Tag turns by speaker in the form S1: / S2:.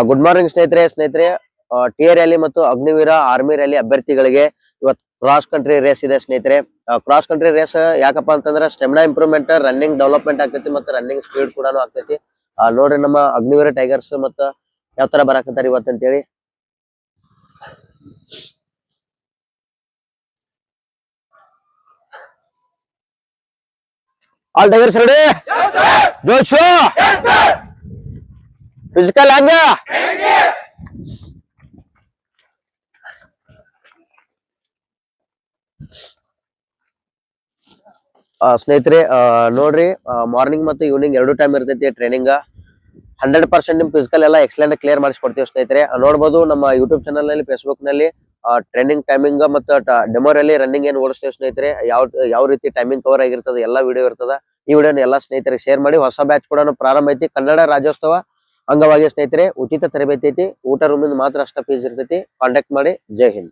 S1: Good morning ಸ್ನೇಹಿತರೆ T rally ಮತ್ತು Agniveer army rally ಅಭ್ಯರ್ಥಿಗಳಿಗೆ ಇವತ್ತು ಕ್ರಾಸ್ ಕಂಟ್ರಿ ರೇಸ್ ಇದೆ ಸ್ನೇಹಿತರೆ. ಕ್ರಾಸ್ ಕಂಟ್ರಿ ರೇಸ್ ಯಾಕಪ್ಪ ಅಂತಂದ್ರೆ ಸ್ಟೆಮಿನಾ ಇಂಪ್ರೂವ್ಮೆಂಟ್, ರನ್ನಿಂಗ್ ಡೆವಲಪ್ಮೆಂಟ್ ಆಗ್ತೈತಿ ಮತ್ತು ರನ್ನಿಂಗ್ ಸ್ಪೀಡ್ ಕೂಡ ಆಗ್ತೈತಿ. ನೋಡ್ರಿ ನಮ್ಮ ಅಗ್ನಿವೀರ ಟೈಗರ್ಸ್ ಮತ್ತ ಯಾವ ತರ ಬರಾಕತ್ತಾರ ಇವತ್ತಂತ ಹೇಳಿ. All tigers ready? ಜೋಶ್ ಫಿಸಿಕಲ್ ಹಂಗ ಸ್ನೇಹಿತರೆ ನೋಡ್ರಿ, ಮಾರ್ನಿಂಗ್ ಮತ್ತು ಈವ್ನಿಂಗ್ ಎರಡು ಟೈಮ್ ಇರ್ತೈತಿ ಟ್ರೈನಿಂಗ್. 100% ನಿಮ್ ಫಿಸಿಕಲ್ ಎಲ್ಲ ಎಕ್ಸಲೆಂಟ್ ಕ್ಲಿಯರ್ ಮಾಡಿಸ್ಕೊಡ್ತೀವಿ ಸ್ನೇಹಿತರೆ. ನೋಡ್ಬೋದು ನಮ್ಮ ಯೂಟ್ಯೂಬ್ ಚಾನಲ್ ನಲ್ಲಿ, ಫೇಸ್ಬುಕ್ ನಲ್ಲಿ ಟ್ರೈನಿಂಗ್ ಟೈಮಿಂಗ್ ಮತ್ತು ಡೆಮೋ ರಲ್ಲಿ ರನ್ನಿಂಗ್ ಏನ್ ಓಡಿಸ್ತೇವೆ ಸ್ನೇಹಿತರೆ, ಯಾವ ರೀತಿ ಟೈಮಿಂಗ್ ಕವರ್ ಆಗಿರ್ತದೆ ಎಲ್ಲ ವಿಡಿಯೋ ಇರ್ತದ. ಈ ವಿಡಿಯೋನ ಎಲ್ಲ ಸ್ನೇಹಿತರಿಗೆ ಶೇರ್ ಮಾಡಿ. ಹೊಸ ಬ್ಯಾಚ್ ಕೂಡ ಪ್ರಾರಂಭ ಐತಿ. ಕನ್ನಡ ರಾಜ್ಯೋತ್ಸವ ಅಂಗವಾಗಿ ಸ್ನೇಹಿತರೆ ಉಚಿತ ತರಬೇತಿ ಐತಿ. ಊಟ ರೂಮಿಂದ ಮಾತ್ರ ಅಷ್ಟ ಫೀಸ್ ಇರ್ತೈತಿ. ಕಾಂಟ್ಯಾಕ್ಟ್ ಮಾಡಿ. ಜೈ ಹಿಂದ್.